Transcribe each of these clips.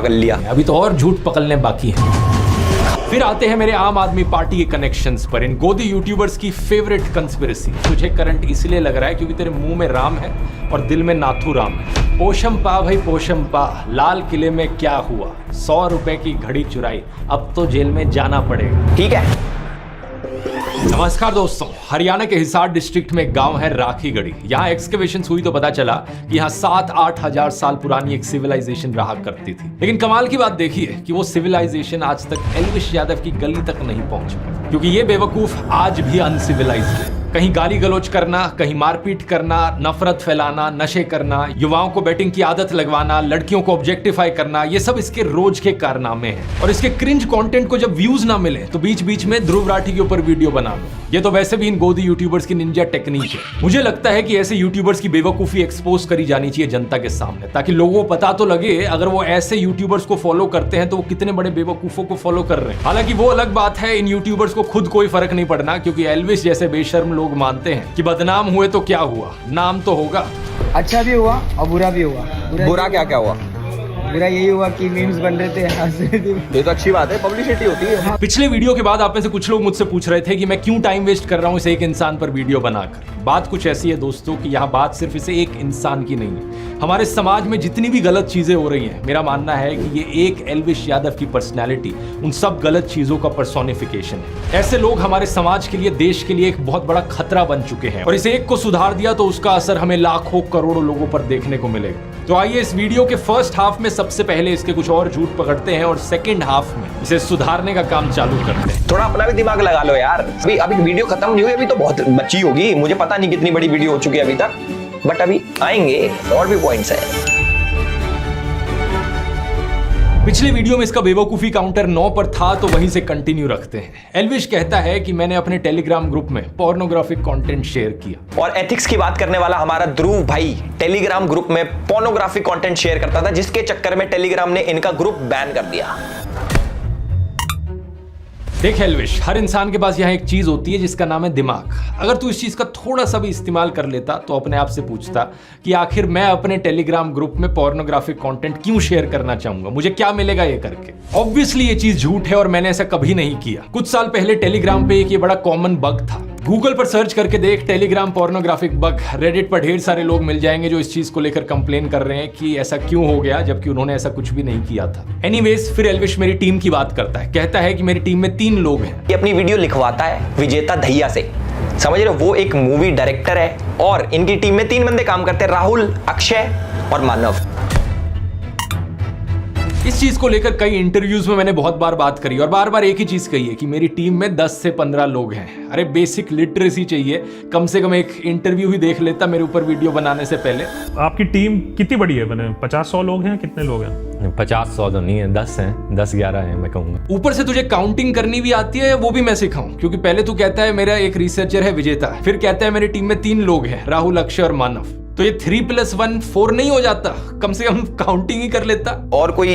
पकड़ लिया। अभी तो और झूठ पकड़ने बाकी है। फिर आते हैं मेरे आम आदमी पार्टी के कनेक्शंस पर। इन गोदी यूट्यूबर्स की फेवरेट कंस्पिरेसी। तुझे करंट इसलिए लग रहा है क्योंकि तेरे मुंह में राम है और दिल में नाथू राम है। पोशम पा भाई पोशम पा, लाल किले में क्या हुआ, 100 रुपए की घड़ी चुराई, अब तो जेल में जाना पड़ेगा। ठीक है। नमस्कार दोस्तों, हरियाणा के हिसार डिस्ट्रिक्ट में एक गांव है राखीगढ़ी। यहाँ एक्सकवेशन हुई तो पता चला कि यहाँ 7-8 हजार साल पुरानी एक सिविलाइजेशन रहा करती थी। लेकिन कमाल की बात देखिए कि वो सिविलाइजेशन आज तक एल्विश यादव की गली तक नहीं पहुंच पाई, क्योंकि ये बेवकूफ आज भी अनसिविलाइज्ड है। कहीं गाली गलौज करना, कहीं मारपीट करना, नफरत फैलाना, नशे करना, युवाओं को बैटिंग की आदत लगवाना, लड़कियों को ऑब्जेक्टिफाई करना, ये सब इसके रोज के कारनामे हैं। और इसके क्रिंज कंटेंट को जब व्यूज ना मिले तो बीच बीच में ध्रुव राठी के ऊपर वीडियो बना लो। ये तो वैसे भी इन गोदी यूट्यूबर्स की निंजा टेक्निक है। मुझे लगता है कि ऐसे यूट्यूबर्स की बेवकूफी एक्सपोज करी जानी चाहिए जनता के सामने, ताकि लोगों को पता तो लगे अगर वो ऐसे यूट्यूबर्स को फॉलो करते हैं तो वो कितने बड़े बेवकूफों को फॉलो कर रहे हैं। हालांकि वो अलग बात है, इन यूट्यूबर्स को खुद कोई फर्क नहीं पड़ना, क्योंकि एल्विश जैसे बेशर्म लोग मानते हैं कि बदनाम हुए तो क्या हुआ, नाम तो होगा। अच्छा भी हुआ और बुरा भी हुआ। बुरा क्या क्या हुआ? बुरा यही हुआ कि मीम्स बन रहे थे, हंस रहे थे। ये तो अच्छी बात है, पब्लिसिटी होती है। पिछले वीडियो के बाद आप में से कुछ लोग मुझसे पूछ रहे थे कि मैं क्यों टाइम वेस्ट कर रहा हूं इस एक इंसान पर वीडियो बनाकर। बात कुछ ऐसी है दोस्तों कि यहाँ बात सिर्फ इसे एक इंसान की नहीं है। हमारे समाज में जितनी भी गलत चीजें हो रही हैं, मेरा मानना है कि ये एक एल्विश यादव की पर्सनैलिटी उन सब गलत चीजों का पर्सोनिफिकेशन है। ऐसे लोग हमारे समाज के लिए, देश के लिए एक बहुत बड़ा खतरा बन चुके हैं, और इस एक को सुधार दिया तो उसका असर हमें लाखों करोड़ों लोगों पर देखने को मिलेगा। तो आइए इस वीडियो के फर्स्ट हाफ में सबसे पहले इसके कुछ और झूठ पकड़ते हैं और सेकंड हाफ में इसे सुधारने का काम चालू करते हैं। थोड़ा अपना भी दिमाग लगा लो यार। अभी वीडियो खत्म नहीं हुई, अभी तो बहुत बची होगी। मुझे पता नहीं कितनी बड़ी वीडियो हो चुकी है अभी तक, बट अभी आएंगे और भी पॉइंट्स है। पिछले वीडियो में इसका बेवकूफी काउंटर 9 पर था, तो वहीं से कंटिन्यू रखते हैं। एल्विश कहता है कि मैंने अपने टेलीग्राम ग्रुप में पोर्नोग्राफिक कंटेंट शेयर किया। और एथिक्स की बात करने वाला हमारा ध्रुव भाई टेलीग्राम ग्रुप में पोर्नोग्राफिक कंटेंट शेयर करता था, जिसके चक्कर में टेलीग्राम ने इनका ग्रुप बैन कर दिया। देख एल्विश, हर इंसान के पास यहाँ एक चीज होती है जिसका नाम है दिमाग। अगर तू इस चीज का थोड़ा सा भी इस्तेमाल कर लेता तो अपने आप से पूछता कि आखिर मैं अपने टेलीग्राम ग्रुप में पोर्नोग्राफिक कंटेंट क्यों शेयर करना चाहूंगा, मुझे क्या मिलेगा ये करके। ऑब्वियसली ये चीज झूठ है और मैंने ऐसा कभी नहीं किया। कुछ साल पहले टेलीग्राम पे एक ये बड़ा कॉमन बग था। गूगल पर सर्च करके देख टेलीग्राम पोर्नोग्राफिक बग, रेडिट पर ढेर सारे लोग मिल जाएंगे जो इस चीज को लेकर कंप्लेन कर रहे हैं कि ऐसा क्यों हो गया, जबकि उन्होंने ऐसा कुछ भी नहीं किया था। एनीवेज, फिर एल्विश मेरी टीम की बात करता है। कहता है कि मेरी टीम में 3 लोग हैं। ये अपनी वीडियो लिखवाता है विजेता दहिया से, समझ रहे हो? वो एक मूवी डायरेक्टर है और इनकी टीम में 3 बंदे काम करते हैं, राहुल, अक्षय और मानव। इस चीज को लेकर कई इंटरव्यूज में मैंने बहुत बार बात करी और बार बार एक ही चीज कही है कि मेरी टीम में 10 से 15 लोग हैं। अरे बेसिक लिटरेसी चाहिए, कम से कम एक इंटरव्यू ही देख लेता मेरे ऊपर वीडियो बनाने से पहले। आपकी टीम कितनी बड़ी है? बने 50-100 लोग हैं? कितने लोग हैं? 50-100 तो नहीं है, 10 हैं, 10-11 हैं मैं कहूंगा। ऊपर से तुझे काउंटिंग करनी भी आती है, वो भी मैं सिखाऊं, क्योंकि पहले तू कहता है मेरा एक रिसर्चर है विजेता, फिर कहता है मेरी टीम में 3 लोग हैं, राहुल, अक्षय और मानव। तो ये 3+1 4 नहीं हो जाता? कम से कम काउंटिंग ही कर लेता। और कोई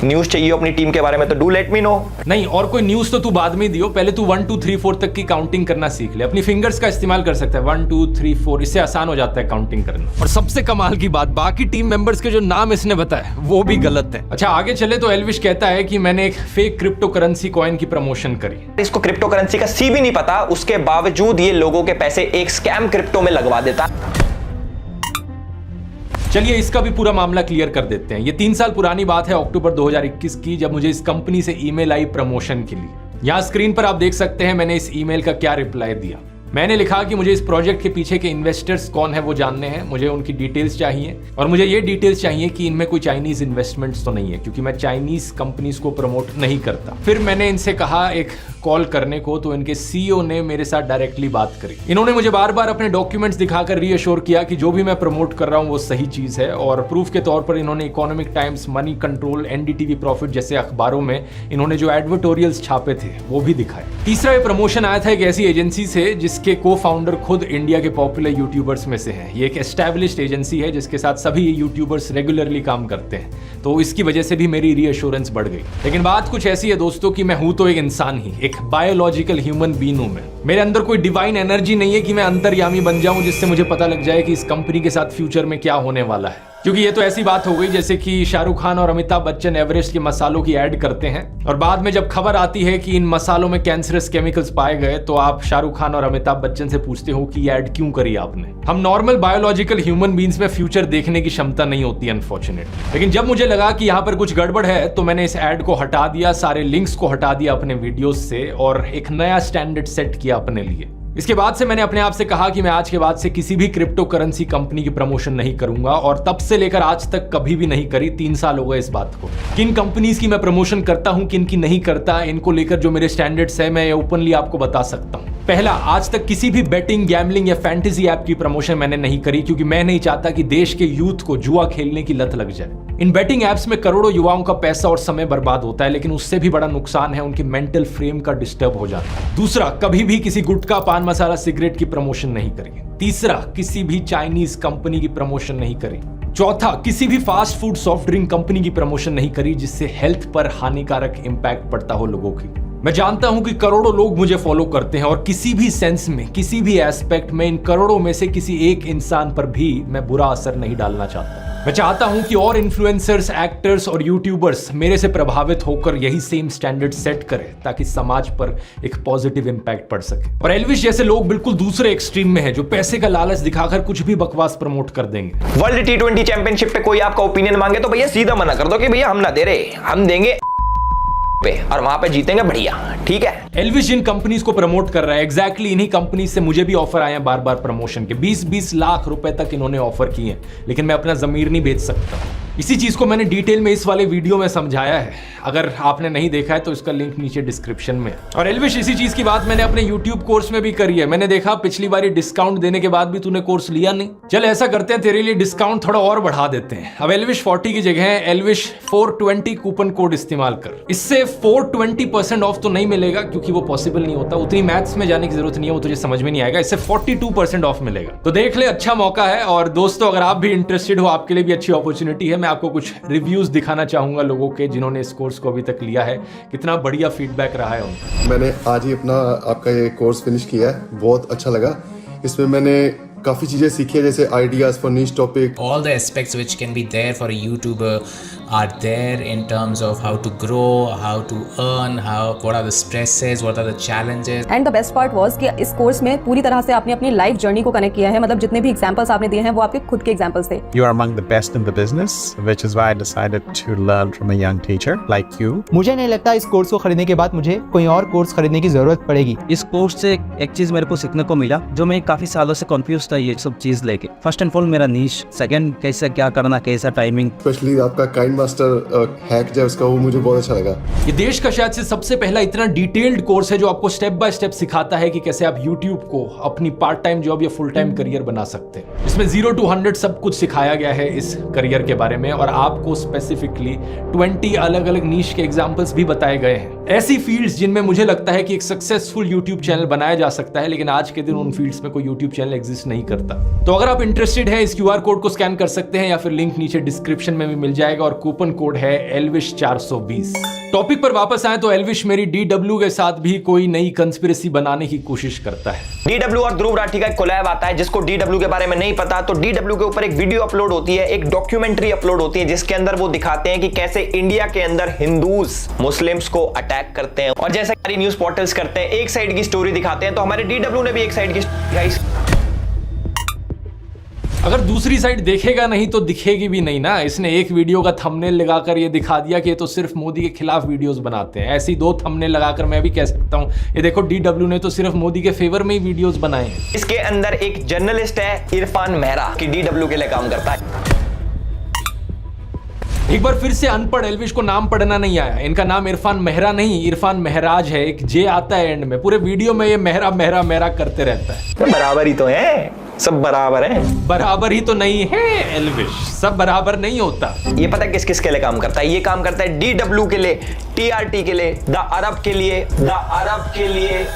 न्यूज चाहिए अपनी टीम के बारे में तो डू लेट मी नो। नहीं, और कोई न्यूज तो तू बाद में दियो, पहले तू 1 2 3 4 तक की काउंटिंग करना सीख ले। अपनी फिंगर्स का इस्तेमाल कर सकता है, 1 2 3 4, इससे आसान हो जाता है काउंटिंग करना। और सबसे कमाल की बात, बाकी टीम मेंबर्स के जो नाम इसने बताया वो भी गलत है। अच्छा आगे चले तो एल्विश कहता है कि मैंने एक फेक क्रिप्टो करेंसी कॉइन की प्रमोशन करी। इसको क्रिप्टो करेंसी का सी भी नहीं पता, उसके बावजूद ये लोगों के पैसे एक स्कैम क्रिप्टो में लगवा देता। चलिए इसका भी पूरा मामला क्लियर कर देते हैं। ये 3 साल पुरानी बात है, अक्टूबर 2021 की, जब मुझे इस कंपनी से ईमेल आई प्रमोशन के लिए। यहाँ स्क्रीन पर आप देख सकते हैं मैंने इस ईमेल का क्या रिप्लाई दिया। मैंने लिखा कि मुझे इस प्रोजेक्ट के पीछे के इन्वेस्टर्स कौन है वो जानने हैं, मुझे उनकी डिटेल्स चाहिए और मुझे ये डिटेल्स चाहिए कि इनमें कोई चाइनीज इन्वेस्टमेंट्स तो नहीं है, क्योंकि मैं चाइनीज कंपनीज को प्रमोट नहीं करता। फिर मैंने इनसे कहा एक कॉल करने को, तो इनके सीईओ ने मेरे साथ डायरेक्टली बात करी। इन्होंने मुझे बार बार अपने डॉक्यूमेंट्स दिखाकर रीअश्योर किया कि जो भी मैं प्रमोट कर रहा हूँ वो सही चीज है, और प्रूफ के तौर पर इन्होंने economic times, money control, NDTV profit जैसे अखबारों में इन्होंने जो एडवर्टोरियल्स छापे थे वो भी दिखाए। तीसरा ये प्रमोशन आया था एक ऐसी एजेंसी से जिसके को फाउंडर खुद इंडिया के पॉपुलर यूट्यूबर्स में से हैं। ये एक एस्टैब्लिश्ड एजेंसी है जिसके साथ सभी यूट्यूबर्स रेगुलरली काम करते हैं, तो इसकी वजह से भी मेरी रीअश्योरेंस बढ़ गई। लेकिन बात कुछ ऐसी है दोस्तों कि मैं हूं तो एक इंसान ही, एक बायोलॉजिकल ह्यूमन बीइंग हूं मैं। मेरे अंदर कोई डिवाइन एनर्जी नहीं है कि मैं अंतर्यामी बन जाऊं जिससे मुझे पता लग जाए कि इस कंपनी के साथ फ्यूचर में क्या होने वाला है। क्योंकि ये तो ऐसी बात हो गई जैसे कि शाहरुख खान और अमिताभ बच्चन एवरेस्ट के मसालों की ऐड करते हैं और बाद में जब खबर आती है कि इन मसालों में कैंसरस केमिकल्स पाए गए तो आप शाहरुख खान और अमिताभ बच्चन से पूछते हो कि ये ऐड क्यों करी आपने। हम नॉर्मल बायोलॉजिकल ह्यूमन बींग्स में फ्यूचर देखने की क्षमता नहीं होती अनफॉर्चुनेट। लेकिन जब मुझे लगा कि यहाँ पर कुछ गड़बड़ है तो मैंने इस ऐड को हटा दिया, सारे लिंक्स को हटा दिया अपने वीडियोज से और एक नया स्टैंडर्ड सेट किया अपने लिए। इसके बाद से मैंने अपने आप से कहा कि मैं आज के बाद से किसी भी क्रिप्टो करेंसी कंपनी की प्रमोशन नहीं करूंगा और तब से लेकर आज तक कभी भी नहीं करी। 3 साल हो गए इस बात को। किन कंपनीज की मैं प्रमोशन करता हूं, किन की नहीं करता, इनको लेकर जो मेरे स्टैंडर्ड्स है मैं ये ओपनली आपको बता सकता हूं। पहला, आज तक किसी भी बेटिंग, गैम्बलिंग या फैंटेसी ऐप की प्रमोशन मैंने नहीं करी क्योंकि मैं नहीं चाहता कि देश के यूथ को जुआ खेलने की लत लग जाए। इन बेटिंग एप्स में करोड़ों युवाओं का पैसा और समय बर्बाद होता है, लेकिन उससे भी बड़ा नुकसान है उनके मेंटल फ्रेम का डिस्टर्ब हो जाता है। दूसरा, कभी भी किसी गुटखा, पान मसाला, सिगरेट की प्रमोशन नहीं करी। तीसरा, किसी भी चाइनीज कंपनी की प्रमोशन नहीं करी। चौथा, किसी भी fast food, soft drink company की प्रमोशन नहीं करी जिससे हेल्थ पर हानिकारक इंपैक्ट पड़ता हो लोगों की। मैं जानता हूं कि करोड़ों लोग मुझे फॉलो करते हैं और किसी भी सेंस में, किसी भी एस्पेक्ट में इन करोड़ों में से किसी एक इंसान पर भी मैं बुरा असर नहीं डालना चाहता। मैं चाहता हूं कि और इन्फ्लुएंसर्स, एक्टर्स और यूट्यूबर्स मेरे से प्रभावित होकर यही सेम स्टैंडर्ड सेट करें ताकि समाज पर एक पॉजिटिव इंपैक्ट पड़ सके। और एल्विश जैसे लोग बिल्कुल दूसरे एक्सट्रीम में हैं जो पैसे का लालच दिखाकर कुछ भी बकवास प्रमोट कर देंगे। वर्ल्ड T20 चैंपियनशिप पे कोई आपका ओपिनियन मांगे तो भैया सीधा मना कर दो कि भैया हम ना दे रहे, हम देंगे पे और वहां पे जीतेंगे बढ़िया, ठीक है। एल्विश जिन कंपनीज को प्रमोट कर रहा है एग्जैक्टली इन्हीं कंपनीज से मुझे भी ऑफर आए हैं बार बार प्रमोशन के। 20-20 लाख रुपए तक इन्होंने ऑफर किए हैं, लेकिन मैं अपना जमीर नहीं बेच सकता। इसी चीज को मैंने डिटेल में इस वाले वीडियो में समझाया है, अगर आपने नहीं देखा है तो इसका लिंक नीचे डिस्क्रिप्शन में है। और एल्विश, इसी चीज की बात मैंने अपने YouTube कोर्स में भी करी है। मैंने देखा पिछली बारी डिस्काउंट देने के बाद भी तूने कोर्स लिया नहीं। चल ऐसा करते हैं, तेरे लिए डिस्काउंट थोड़ा और बढ़ा देते हैं। अब एल्विश 40 की जगह एल्विश 420 कूपन कोड इस्तेमाल कर। इससे 420% ऑफ तो नहीं मिलेगा क्योंकि वो पॉसिबल नहीं होता, उतनी मैथ्स में जाने की जरूरत नहीं है, वो तुझे समझ में नहीं आएगा। इससे 42% ऑफ मिलेगा। तो देख ले, अच्छा मौका है। और दोस्तों, अगर आप भी इंटरेस्टेड हो, आपके लिए भी अच्छी अपॉर्चुनिटी है। मैं आपको कुछ रिव्यूज दिखाना चाहूंगा लोगों के जिन्होंने इस कोर्स को अभी तक लिया है, कितना बढ़िया फीडबैक रहा है उनका। मैंने आज ही अपना आपका ये कोर्स फिनिश किया है, बहुत अच्छा लगा। इसमें मैंने काफ़ी चीज़ें सीखी है, जैसे ideas for niche topic. All the aspects which can be there for a YouTuber are there in terms of how to grow, how to earn, what are the stresses, what are the challenges. And the best part was कि इस course में पूरी तरह से आपने अपनी life journey को connect किया है। मतलब जितने भी एग्जांपल्स आपने दिए हैं वो आपके खुद के एग्जांपल्स थे। You are among the best in the business, which is why I decided to learn from a young teacher like you. मुझे नहीं लगता इस कोर्स को खरीदने के बाद मुझे कोई और कोर्स खरीदने की जरूरत पड़ेगी। इस कोर्स से एक चीज मेरे को सीखने को मिला जो मैं काफी सालों से कंफ्यूज था ये सब चीज लेके। फर्स्ट एंड फॉल मेरा नीश, सेकंड कैसे क्या करना, कैसा टाइमिंग। स्पेशली आपका काइंड मास्टर हैक जो है उसका, वो मुझे बहुत अच्छा लगा। ये देश का शायद से सबसे पहला इतना डिटेल्ड कोर्स है जो आपको स्टेप बाय स्टेप सिखाता है कि कैसे आप YouTube को अपनी पार्ट टाइम जॉब या फुल टाइम करियर बना सकते हैं। इसमें 0 to 100 सब कुछ सिखाया गया है इस करियर के बारे में और आपको स्पेसिफिकली 20 अलग अलग नीश के एग्जांपल्स भी बताए गए हैं। ऐसी फील्ड्स जिनमें मुझे लगता है कि एक सक्सेसफुल YouTube चैनल बनाया जा सकता है, लेकिन आज के दिन उन फील्ड्स में कोई YouTube चैनल एग्जिस्ट नहीं करता। तो अगर आप इंटरेस्टेड हैं, इस QR कोड को स्कैन कर सकते हैं या फिर लिंक नीचे डिस्क्रिप्शन में भी मिल जाएगा और कूपन कोड है एल्विश 420। टॉपिक पर वापस आए तो एल्विश मेरी DW के साथ भी कोई नई कंस्पिरेसी बनाने की कोशिश करता है। DW और ध्रुव राठी का एक कोलैब आता है। जिसको DW के बारे में नहीं पता तो DW के ऊपर एक वीडियो अपलोड होती है, एक डॉक्यूमेंट्री अपलोड होती है जिसके अंदर वो दिखाते हैं कि कैसे इंडिया के अंदर हिंदूज मुस्लिम्स को अटैक करते हैं। और जैसे सारी न्यूज पोर्टल्स करते हैं, एक साइड की स्टोरी दिखाते हैं, तो हमारे DW ने भी एक साइड की दिखाई। अगर दूसरी साइड देखेगा नहीं तो दिखेगी भी नहीं ना। इसने एक वीडियो का थंबनेल लगाकर ये दिखा दिया कि ये तो सिर्फ मोदी के खिलाफ वीडियोस बनाते हैं। ऐसी 2 थंबनेल लगाकर मैं भी कह सकता हूँ ये देखो DW ने तो सिर्फ मोदी के फेवर में ही वीडियोस बनाए हैं। इसके अंदर एक जर्नलिस्ट है इरफान मेहरा कि DW के लिए काम करता है। एक बार फिर से अनपढ़ एल्विश को नाम पढ़ना नहीं आया। इनका नाम इरफान मेहरा नहीं, इरफान महराज है। एक जे आता है एंड में। पूरे वीडियो में ये मेहरा मेहरा मेहरा करते रहता है। बराबर ही तो है, सब बराबर है। बराबर ही तो नहीं है एल्विश, सब बराबर नहीं होता। ये पता किस किस के लिए काम करता है? ये काम करता है DW के लिए, TRT के लिए, द अरब के लिए, द अरब के लिए।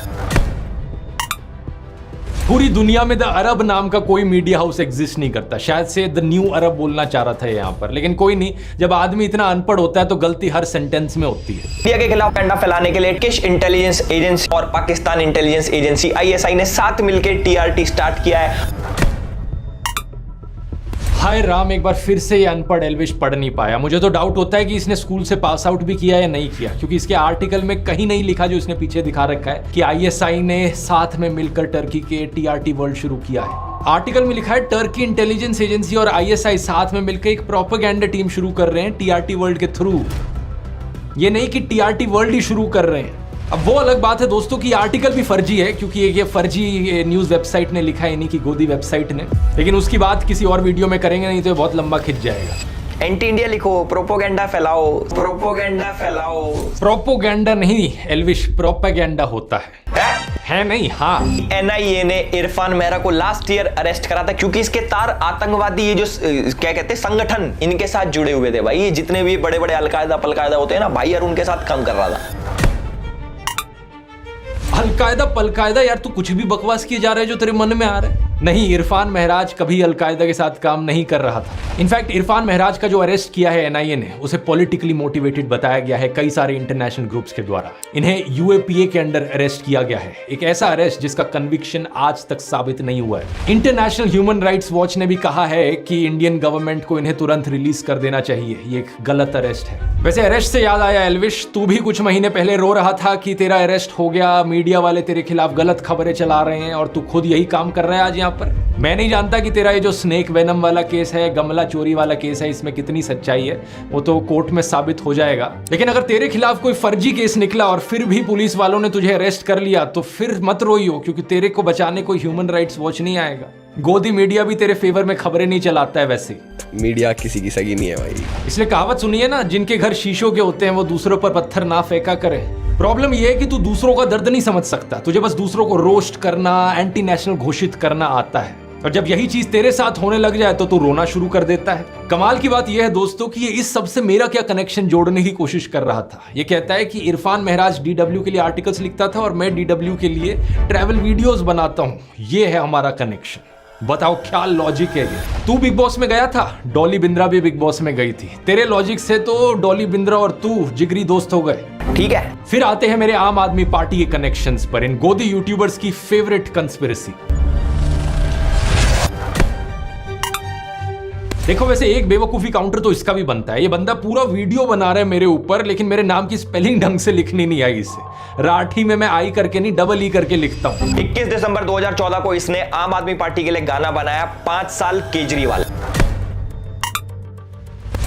पूरी दुनिया में द अरब नाम का कोई मीडिया हाउस एग्जिस्ट नहीं करता। शायद से द न्यू अरब बोलना चाह रहा था यहाँ पर, लेकिन कोई नहीं। जब आदमी इतना अनपढ़ होता है तो गलती हर सेंटेंस में होती है। इंडिया के खिलाफ कंडा फैलाने के लिए टर्किश इंटेलिजेंस एजेंसी और पाकिस्तान इंटेलिजेंस एजेंसी ISI ने साथ मिलकर TRT स्टार्ट किया है। हाय राम, एक बार फिर से ये अनपढ़ एल्विश पढ़ नहीं पाया। मुझे तो डाउट होता है कि इसने स्कूल से पास आउट भी किया या नहीं किया, क्योंकि इसके आर्टिकल में कहीं नहीं लिखा जो इसने पीछे दिखा रखा है कि आईएसआई ने साथ में मिलकर टर्की के टीआरटी वर्ल्ड शुरू किया है। आर्टिकल में लिखा है टर्की इंटेलिजेंस एजेंसी और आईएसआई साथ में मिलकर एक प्रोपेगेंडा टीम शुरू कर रहे हैं टीआरटी वर्ल्ड के थ्रू। ये नहीं कि टीआरटी वर्ल्ड ही शुरू कर रहे हैं। अब वो अलग बात है दोस्तों कि आर्टिकल भी फर्जी है, क्योंकि ये फर्जी न्यूज वेबसाइट ने लिखा है, यानी कि गोदी वेबसाइट ने। लेकिन उसकी बात किसी और वीडियो में करेंगे, नहीं तो बहुत लंबा खिंच जाएगा। एंटी इंडिया लिखो, प्रोपोगेंडा फैलाओ, प्रोपोगेंडा फैलाओ। प्रोपोगेंडा नहीं एल्विश, प्रोपेगेंडा होता है नहीं। हाँ, एनआईए ने इरफान मेहरा को लास्ट ईयर अरेस्ट करा था क्योंकि इसके तार आतंकवादी, ये जो क्या कहते हैं संगठन, इनके साथ जुड़े हुए थे भाई। ये जितने भी बड़े बड़े अलकायदा पलकायदा होते हैं ना भाई, यार उनके साथ काम कर रहा था। अलकायदा पलकायदा, यार तू कुछ भी बकवास किए जा रहा है जो तेरे मन में आ रहा है। नहीं, इरफान महराज कभी अलकायदा के साथ काम नहीं कर रहा था। इनफैक्ट इरफान महराज का जो अरेस्ट किया है एनआईए ने, उसे पॉलिटिकली मोटिवेटेड बताया गया है कई सारे इंटरनेशनल ग्रुप्स के द्वारा। इन्हें यूएपीए के अंडर अरेस्ट किया गया है, एक ऐसा अरेस्ट जिसका कन्विक्शन आज तक साबित नहीं हुआ है। इंटरनेशनल ह्यूमन राइट्स वॉच ने भी कहा है कि इंडियन गवर्नमेंट को इन्हें तुरंत रिलीज कर देना चाहिए। ये एक गलत अरेस्ट है। वैसे अरेस्ट से याद आया एल्विश, तू भी कुछ महीने पहले रो रहा था कि तेरा अरेस्ट हो गया, मीडिया वाले तेरे खिलाफ गलत खबरें चला रहे हैं, और तू खुद यही काम कर रहा है आज यहाँ पर। मैं नहीं जानता कि तेरा ये जो स्नेक वेनम वाला केस है, गमला चोरी वाला केस है, इसमें कितनी सच्चाई है, वो तो कोर्ट में साबित हो जाएगा। लेकिन अगर तेरे खिलाफ कोई फर्जी केस निकला और फिर भी पुलिस वालों ने तुझे अरेस्ट कर लिया, तो फिर मत रोइयो, क्योंकि तेरे को बचाने कोई ह्यूमन राइट्स वॉच नहीं आएगा। गोदी मीडिया भी तेरे फेवर में खबरें नहीं चलाता है। वैसे मीडिया किसी की सगी नहीं है भाई। इसलिए कहावत सुनी है ना, जिनके घर शीशों के होते हैं वो दूसरों पर पत्थर ना फेंका करे। प्रॉब्लम यह है कि तू दूसरों का दर्द नहीं समझ सकता, तुझे बस दूसरों को रोस्ट करना, एंटी नेशनल घोषित करना आता है। और जब यही चीज तेरे साथ होने लग जाए तो तू रोना शुरू कर देता है। कमाल की बात यह है दोस्तों कि ये इस सब से मेरा क्या कनेक्शन जोड़ने की कोशिश कर रहा था। ये कहता है कि इरफान महराज डीडब्ल्यू के लिए आर्टिकल्स लिखता था और मैं डीडब्ल्यू के लिए ट्रैवल वीडियोस बनाता हूं। ये है हमारा कनेक्शन। बताओ क्या लॉजिक है ये। तू बिग बॉस में गया था, डॉली बिंद्रा भी बिग बॉस में गई थी। तेरे लॉजिक से तो डॉली बिंद्रा और तू जिगरी दोस्त हो गए। ठीक है, फिर आते हैं मेरे आम आदमी पार्टी के कनेक्शंस पर, इन गोदी यूट्यूबर्स की फेवरेट कंस्पिरेसी। देखो वैसे एक बेवकूफी काउंटर तो इसका भी बनता है। ये बंदा पूरा वीडियो बना रहा है मेरे ऊपर, लेकिन मेरे नाम की स्पेलिंग ढंग से लिखनी नहीं आई इसे। राठी में मैं आई करके नहीं, डबल ई करके लिखता हूं। 21 दिसंबर 2014 को इसने आम आदमी पार्टी के लिए गाना बनाया, 5 साल केजरीवाल।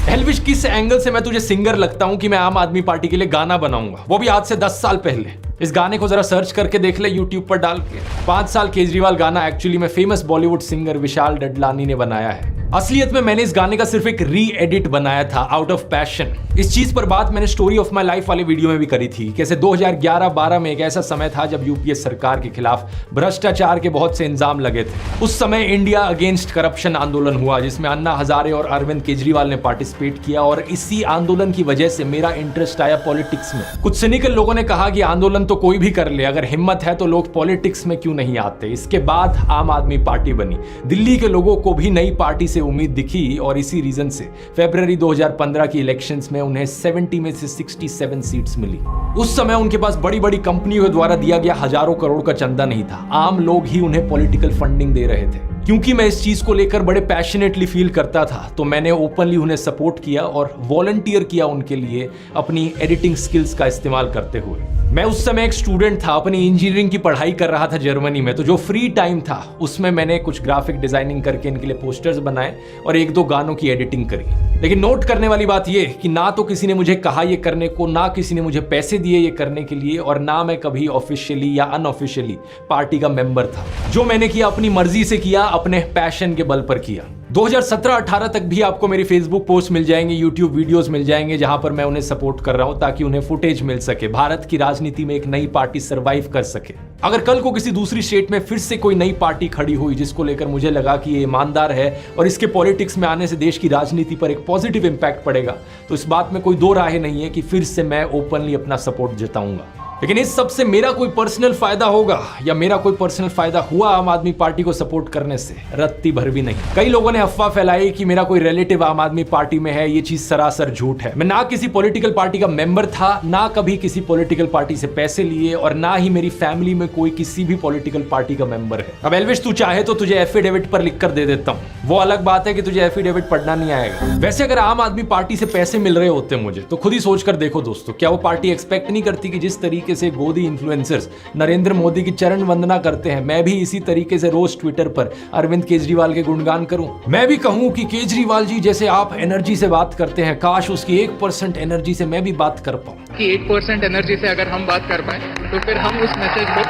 एल्विश, किस एंगल से मैं तुझे सिंगर लगता हूं कि मैं आम आदमी पार्टी के लिए गाना बनाऊंगा, वो भी आज से 10 साल पहले। इस गाने को जरा सर्च करके देख ले यूट्यूब पर डाल के। 5 साल केजरीवाल गाना एक्चुअली में फेमस बॉलीवुड सिंगर विशाल डडलानी ने बनाया है। असलियत में मैंने इस गाने का सिर्फ एक री एडिट बनाया था आउट ऑफ पैशन। इस चीज पर बात मैंने स्टोरी ऑफ माय लाइफ वाले वीडियो में भी करी थी। कैसे 2011-12 में एक ऐसा समय था जब यूपीए सरकार के खिलाफ भ्रष्टाचार के बहुत से इल्जाम लगे थे। उस समय इंडिया अगेंस्ट करप्शन आंदोलन हुआ, जिसमें अन्ना हजारे और अरविंद केजरीवाल ने पार्टिसिपेट किया, और इसी आंदोलन की वजह से मेरा इंटरेस्ट आया पॉलिटिक्स में। कुछ सिनिकल लोगों ने कहा कि आंदोलन तो कोई भी कर ले, अगर हिम्मत है तो लोग पॉलिटिक्स में क्यों नहीं आते। इसके बाद आम आदमी पार्टी बनी। दिल्ली के लोगों को भी नई पार्टी से उम्मीद दिखी, और इसी रीजन से फरवरी 2015 की इलेक्शंस में उन्हें 70 में से 67 सीट्स मिली। उस समय उनके पास बड़ी बड़ी कंपनियों के द्वारा दिया गया हजारों करोड़ का चंदा नहीं था, आम लोग ही उन्हें पॉलिटिकल फंडिंग दे रहे थे। क्योंकि मैं इस चीज को लेकर बड़े पैशनेटली फील करता था, तो मैंने ओपनली उन्हें सपोर्ट किया और वॉलंटियर किया उनके लिए अपनी एडिटिंग स्किल्स का इस्तेमाल करते हुए। मैं उस समय एक स्टूडेंट था, अपनी इंजीनियरिंग की पढ़ाई कर रहा था जर्मनी में, तो जो फ्री टाइम था उसमें मैंने कुछ ग्राफिक डिजाइनिंग करके इनके लिए पोस्टर्स बनाए और 1-2 गानों की एडिटिंग करी। लेकिन नोट करने वाली बात यह कि ना तो किसी ने मुझे कहा यह करने को, ना किसी ने मुझे पैसे दिए ये करने के लिए, और ना मैं कभी ऑफिशियली या अनऑफिशियली पार्टी का मेंबर था। जो मैंने किया अपनी मर्जी से किया, अपने पैशन के बल पर किया। 2017-18 तक भी आपको मेरी फेसबुक पोस्ट मिल जाएंगे, यूट्यूब वीडियोस मिल जाएंगे, जहां पर मैं उन्हें सपोर्ट कर रहा हूं ताकि उन्हें फुटेज मिल सके, भारत की राजनीति में एक नई पार्टी सरवाइव कर सके। अगर कल को किसी दूसरी स्टेट में फिर से कोई नई पार्टी खड़ी हुई जिसको लेकर मुझे लगा कि ये ईमानदार है और इसके पॉलिटिक्स में आने से देश की राजनीति पर एक पॉजिटिव इंपैक्ट पड़ेगा, तो इस बात में कोई दो राय नहीं है कि फिर से मैं ओपनली अपना सपोर्ट जताऊंगा। लेकिन इस सब से मेरा कोई पर्सनल फायदा होगा या मेरा कोई पर्सनल फायदा हुआ आम आदमी पार्टी को सपोर्ट करने से, रत्ती भर भी नहीं। कई लोगों ने अफवाह फैलाई कि मेरा कोई रिलेटिव आम आदमी पार्टी में है, ये चीज सरासर झूठ है। मैं ना किसी पॉलिटिकल पार्टी का मेंबर था, ना कभी किसी पॉलिटिकल पार्टी से पैसे लिए, और ना ही मेरी फैमिली में कोई किसी भी पॉलिटिकल पार्टी का मेंबर है। अब एल्विश तू चाहे तो तुझे एफिडेविट पर लिख कर दे देता हूँ, वो अलग बात है कि तुझे एफिडेविट पढ़ना नहीं आएगा। वैसे अगर आम आदमी पार्टी से पैसे मिल रहे होते मुझे तो खुद ही सोचकर देखो दोस्तों, क्या वो पार्टी एक्सपेक्ट नहीं करती कि जिस तरीके से गोदी इन्फ्लुएंसर्स नरेंद्र मोदी की चरण वंदना करते हैं, मैं भी इसी तरीके से रोज ट्विटर पर अरविंद केजरीवाल के गुणगान करूं। मैं भी कहूं कि केजरीवाल जी जैसे आप एनर्जी से बात करते हैं, काश उसकी 1% एनर्जी से मैं भी बात कर पाऊं। कि 1% एनर्जी से अगर हम बात कर पाए तो फिर हम उस मैसेज को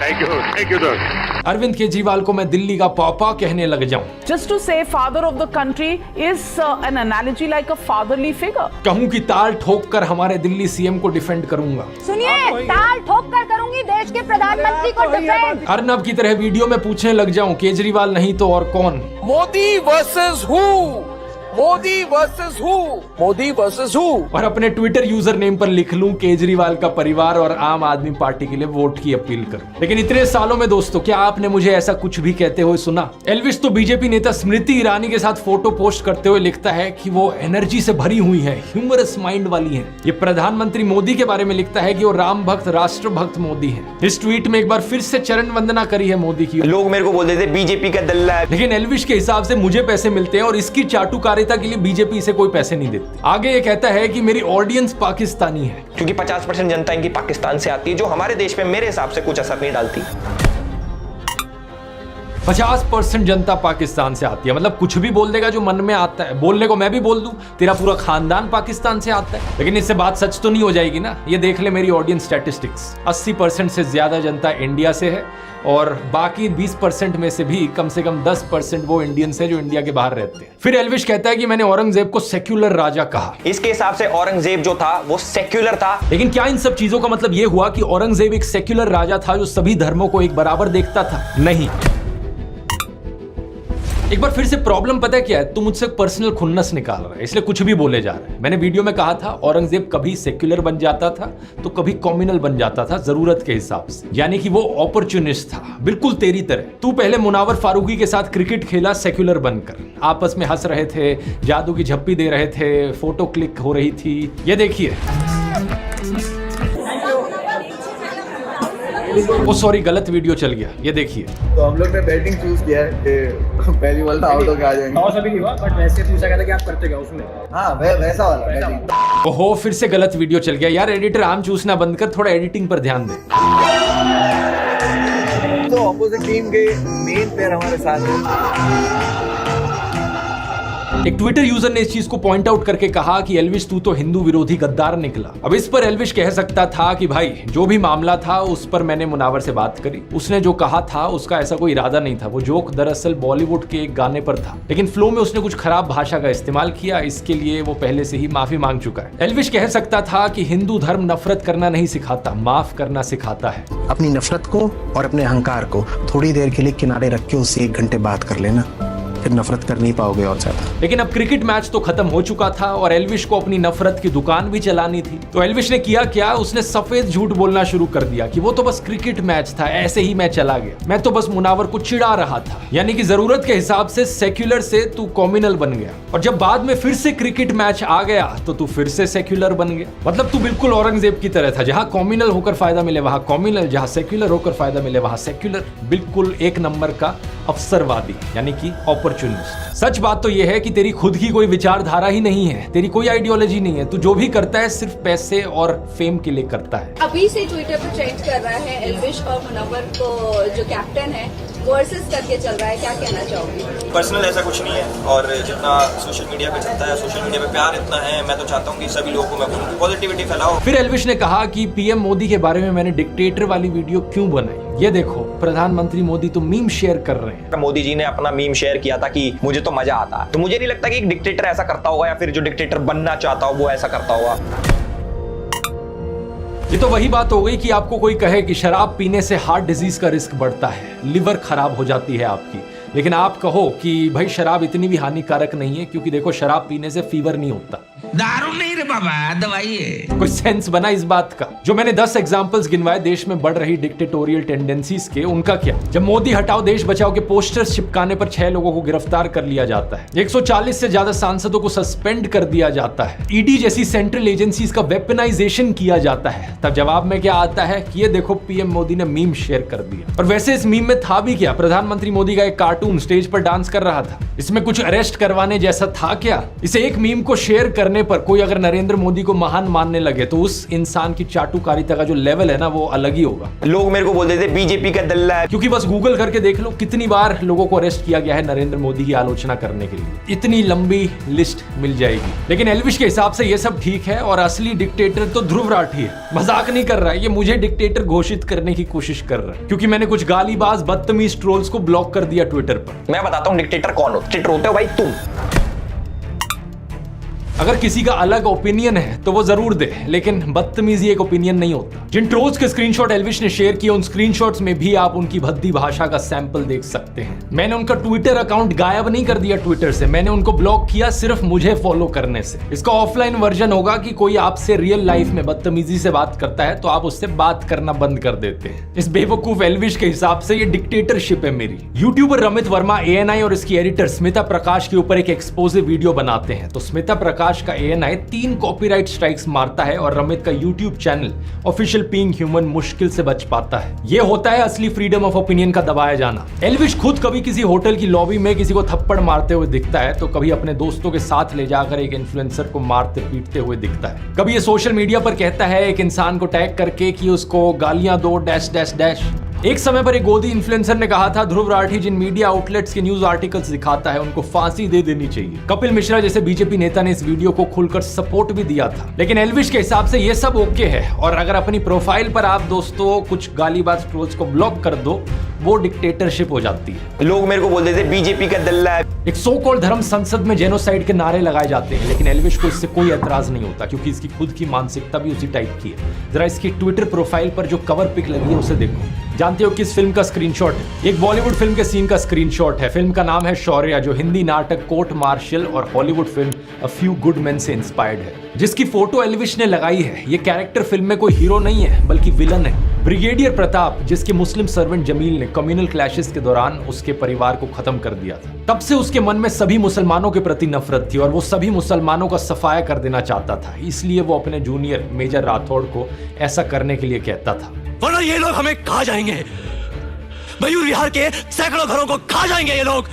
thank you sir. Arvind Kejriwal को मैं दिल्ली का पापा कहने लग जाऊं। Just to say father of the country is an analogy like a fatherly figure. कहूं कि ताल ठोक कर हमारे दिल्ली सीएम को डिफेंड करूंगा। सुनिए, ताल ठोक कर करूंगी देश के प्रधानमंत्री को डिफेंड। अर्नब की तरह वीडियो में पूछने लग जाऊं, केजरीवाल नहीं तो और कौन? Modi versus who, Modi versus who, Modi versus who. और अपने ट्विटर यूजर नेम पर लिख लूं केजरीवाल का परिवार और आम आदमी पार्टी के लिए वोट की अपील करूं। लेकिन इतने सालों में दोस्तों क्या आपने मुझे ऐसा कुछ भी कहते हुए सुना? एल्विश तो बीजेपी नेता स्मृति ईरानी के साथ फोटो पोस्ट करते हुए लिखता है कि वो एनर्जी से भरी हुई है, ह्यूमरस माइंड वाली है। ये प्रधानमंत्री मोदी के बारे में लिखता है कि वो राम भक्त राष्ट्र भक्त मोदी है। इस ट्वीट में एक बार फिर से चरण वंदना करी है मोदी की। लोग मेरे को बोलते थे बीजेपी का दल्ला है, लेकिन एल्विश के हिसाब से मुझे पैसे मिलते हैं और इसकी चाटुकारिता के लिए बीजेपी से कोई पैसे नहीं देती। आगे ये कहता है कि मेरी ऑडियंस पाकिस्तानी है, क्योंकि 50% जनता इनकी पाकिस्तान से आती है, जो हमारे देश पे मेरे हिसाब से कुछ असर नहीं डालती। 50% जनता पाकिस्तान से आती है, मतलब कुछ भी बोल देगा जो मन में आता है। बोलने को मैं भी बोल दूं तेरा पूरा खानदान पाकिस्तान से आता है, लेकिन इससे बात सच तो नहीं हो जाएगी ना। ये देख ले मेरी ऑडियंस स्टैटिस्टिक्स, 80% से ज्यादा जनता इंडिया से है और बाकी 20% में से भी कम से कम 10% वो इंडियंस है जो इंडिया के बाहर रहते हैं। फिर एल्विश कहता है कि मैंने औरंगजेब को सेक्युलर राजा कहा। इसके हिसाब से औरंगजेब जो था वो सेक्युलर था। लेकिन क्या इन सब चीजों का मतलब ये हुआ कि औरंगजेब एक सेक्युलर राजा था जो सभी धर्मों को एक बराबर देखता था? नहीं। एक बार फिर से प्रॉब्लम पता है क्या है? तू मुझसे पर्सनल खुन्नस निकाल रहा है, इसलिए कुछ भी बोले जा रहा है। मैंने वीडियो में कहा था औरंगजेब कभी सेक्युलर बन जाता था तो कभी कम्युनल बन जाता था, जरूरत के हिसाब से। यानी कि वो अपॉर्चुनिस्ट था, बिल्कुल तेरी तरह। तू पहले मुनावर फारूकी के साथ क्रिकेट खेला सेक्युलर बनकर, आपस में हंस रहे थे, जादू की झप्पी दे रहे थे, फोटो क्लिक हो रही थी। ये देखिए, ओ सॉरी गलत वीडियो चल गया, ये देखिए। तो हम लोग ने बैटिंग चूज किया है कि पहली बॉल आउट होकर आ जाएंगे। टॉस अभी नहीं हुआ, बट वैसे पूछा गया था कि आप करते क्या उसमें। हाँ वैसा वाला बैटिंग। ओहो फिर से गलत वीडियो चल गया यार। एडिटर आम चूसना बंद कर, थोड़ा एडिटिंग पर ध्यान दे। तो ऑपोजिट टीम के मेन प्लेयर हमारे साथ हैं। एक ट्विटर यूजर ने इस चीज को पॉइंट आउट करके कहा कि एल्विश तू तो हिंदू विरोधी गद्दार निकला। अब इस पर एल्विश कह सकता था कि भाई जो भी मामला था उस पर मैंने मुनावर से बात करी, उसने जो कहा था उसका ऐसा कोई इरादा नहीं था, वो जोक दरअसल बॉलीवुड के एक गाने पर था, लेकिन फ्लो में उसने कुछ खराब भाषा का इस्तेमाल किया, इसके लिए वो पहले से ही माफी मांग चुका है। एल्विश कह सकता था कि हिंदू धर्म नफरत करना नहीं सिखाता, माफ करना सिखाता है। अपनी नफरत को और अपने अहंकार को थोड़ी देर के लिए किनारे रख के उससे 1 घंटे बात कर लेना, फिर नफरत कर नहीं पाओगे और ज्यादा। लेकिन अब क्रिकेट मैच तो खत्म हो चुका था और एल्विश को अपनी नफरत की दुकान भी चलानी थी। तो एल्विश ने किया क्या? उसने सफेद झूठ बोलना शुरू कर दिया कि वो तो बस क्रिकेट मैच था, ऐसे ही मैं चला गया, मैं तो बस मुनावर को चिढ़ा रहा था। यानी कि जरूरत के हिसाब से सेक्युलर से तू कम्युनल बन गया, और जब बाद में फिर से क्रिकेट मैच आ गया तो तू फिर से सेक्युलर बन गया। मतलब तू बिल्कुल औरंगजेब की तरह था, जहां कम्युनल होकर फायदा मिले वहां कम्युनल, जहां सेक्युलर होकर फायदा मिले वहां सेक्युलर। बिल्कुल एक नंबर का अवसरवादी, यानी कि अपॉर्चुनिस्ट। सच बात तो यह है कि तेरी खुद की कोई विचारधारा ही नहीं है, तेरी कोई आइडियोलॉजी नहीं है, तू जो भी करता है सिर्फ पैसे और फेम के लिए करता है। अभी से ट्विटर पर ट्रेंड कर रहा है एल्विश और मुनव्वर को जो कैप्टन है वर्सेस करके चल रहा है, क्या कहना चाहोगे? पर्सनल ऐसा कुछ नहीं है, और जितना सोशल मीडिया पे चलता है, सोशल मीडिया पे प्यार इतना है, मैं तो चाहता हूँ कि सभी लोगों को मैं बोलूँ पॉजिटिविटी फैलाओ। फिर एल्विश ने कहा कि पीएम मोदी के बारे में मैंने डिक्टेटर वाली वीडियो क्यों बनाई? ये देखो प्रधानमंत्री मोदी तो मीम शेयर कर रहे हैं। मोदी जी ने अपना मीम शेयर किया था कि मुझे तो मजा आता है, तो मुझे नहीं लगता कि एक डिक्टेटर ऐसा करता होगा, या फिर जो डिक्टेटर बनना चाहता हो वो ऐसा करता होगा। ये तो वही बात हो गई कि आपको कोई कहे कि शराब पीने से हार्ट डिजीज का रिस्क बढ़ता है, लिवर खराब हो जाती है आपकी, लेकिन आप कहो कि भाई शराब इतनी भी हानिकारक नहीं है, क्योंकि देखो शराब पीने से फीवर नहीं होता। दारू नहीं रे बाबा, दवाई है। कोई सेंस बना इस बात का? जो मैंने 10 एग्जांपल्स गिनवाए देश में बढ़ रही डिक्टेटोरियल टेंडेंसीज के, उनका क्या? जब मोदी हटाओ देश बचाओ के पोस्टर्स चिपकाने पर 6 लोगों को गिरफ्तार कर लिया जाता है, 140 से ज्यादा सांसदों को सस्पेंड कर दिया जाता है, ईडी जैसी सेंट्रल एजेंसीज का वेपनाइजेशन किया जाता है, तब जवाब में क्या आता है कि ये देखो पीएम मोदी ने मीम शेयर कर दिया। और वैसे इस मीम में था भी क्या? प्रधानमंत्री मोदी का एक कार्टून कार्टून स्टेज पर डांस कर रहा था। इसमें कुछ अरेस्ट करवाने जैसा था क्या? इसे एक मीम को शेयर करने पर कोई अगर नरेंद्र मोदी को महान मानने लगे तो उस इंसान की चाटुकारिता का जो लेवल है ना वो अलग ही होगा। लोग मेरे को बोलते थे बीजेपी का दल्ला है, क्योंकि बस गूगल करके देख लो कितनी बार लोगों को अरेस्ट किया गया है नरेंद्र मोदी की आलोचना करने के लिए। इतनी लंबी लिस्ट मिल जाएगी। लेकिन एल्विश के हिसाब से ये सब ठीक है और असली डिक्टेटर तो ध्रुव राठी है। मजाक नहीं कर रहा है, ये मुझे डिक्टेटर घोषित करने की कोशिश कर रहा है क्योंकि मैंने कुछ गालीबाज बदतमीज ट्रोल्स को ब्लॉक कर दिया ट्विटर पर। मैं बताता हूँ डिक्टेटर कौन हो। डिक्टेटर होते हो भाई तुम। अगर किसी का अलग ओपिनियन है तो वो जरूर दे, लेकिन बदतमीजी एक ओपिनियन नहीं होता। जिन ट्रोल्स के स्क्रीनशॉट एल्विश ने शेयर किए उन स्क्रीनशॉट्स में भी आप उनकी भद्दी भाषा का सैंपल देख सकते हैं। मैंने उनका ट्विटर अकाउंट गायब नहीं कर दिया ट्विटर से, मैंने उनको ब्लॉक किया सिर्फ मुझे फॉलो करने से। इसका ऑफलाइन वर्जन होगा कि कोई आपसे रियल लाइफ में बदतमीजी से बात करता है तो आप उससे बात करना बंद कर देते हैं। इस बेवकूफ एल्विश के हिसाब से ये डिक्टेटरशिप है मेरी। यूट्यूबर रमित वर्मा ANI और इसकी एडिटर स्मिता प्रकाश के ऊपर एक एक्सपोजिव वीडियो बनाते हैं तो स्मिता प्रकाश का ANI 3 कॉपीराइट स्ट्राइक्स मारता है और रमित का YouTube channel official being human मुश्किल से बच पाता है। ये होता है असली फ्रीडम ऑफ ओपिनियन का दबाया जाना। एल्विश खुद कभी किसी होटल की लॉबी में किसी को थप्पड़ मारते हुए दिखता है तो कभी अपने दोस्तों के साथ ले जाकर एक इन्फ्लुएंसर को मारते पीटते हुए दिखता है। कभी ये सोशल मीडिया पर कहता है एक इंसान को टैग करके कि उसको गालियां दो डैश डैश डैश। एक समय पर एक गोदी इन्फ्लुएंसर ने कहा था ध्रुव राठी जिन मीडिया आउटलेट्स के न्यूज आर्टिकल्स दिखाता है उनको फांसी दे देनी चाहिए। कपिल मिश्रा जैसे बीजेपी नेता ने इस वीडियो को खुलकर सपोर्ट भी दिया था। लेकिन एल्विश के हिसाब से ये सब ओके है और अगर अपनी प्रोफाइल पर आप दोस्तों कुछ गालीबाज ट्रोल्स को ब्लॉक कर दो वो डिक्टेटरशिप हो जाती है। लोग मेरे को बोलते थे बीजेपी का दल्ला है। एक सो कॉल्ड धर्म संसद में जेनोसाइड के नारे लगाए जाते हैं लेकिन एल्विश को इससे कोई एतराज नहीं होता क्योंकि इसकी खुद की मानसिकता भी उसी टाइप की है। जरा इसकी ट्विटर प्रोफाइल पर जो कवर पिक लगी है उसे देखो। जानते हो किस फिल्म का स्क्रीनशॉट है? एक बॉलीवुड फिल्म के सीन का स्क्रीनशॉट है। फिल्म का नाम है शौर्य जो हिंदी नाटक कोर्ट मार्शल और Hollywood film a few good main से इंस्पायर्ड है। जिसकी फोटो एल्विश ने लगाई है ये कैरेक्टर फिल्म में कोई हीरो नहीं है बल्कि विलन है। ब्रिगेडियर प्रताप जिसके मुस्लिम सर्वेंट जमील ने कम्युनल क्लैशेस के दौरान उसके परिवार को खत्म कर दिया था। तब से उसके मन में सभी मुसलमानों के प्रति नफरत थी और वो सभी मुसलमानों का सफाया कर देना चाहता था। इसलिए वो अपने जूनियर मेजर राठौड़ को ऐसा करने के लिए कहता था वरना ये लोग हमें खा जाएंगे। मयूर विहार के सैकड़ों घरों को खा जाएंगे ये लोग।